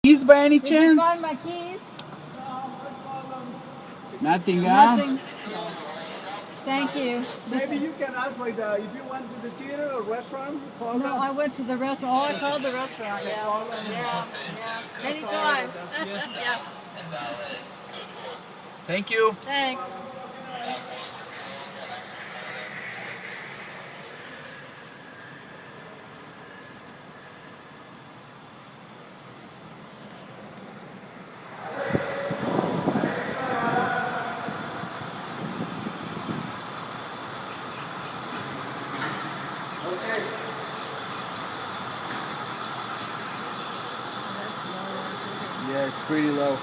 Keys by any Did you chance? find my keys? Nothing, huh? Nothing. Thank you. Maybe you can ask like if you went to the theater or restaurant, call No, them. I went to the restaurant. Oh, I called the restaurant. Yeah, Call them. yeah, yeah. Many times. Yeah. Thank you. Thanks. Yeah, it's pretty low.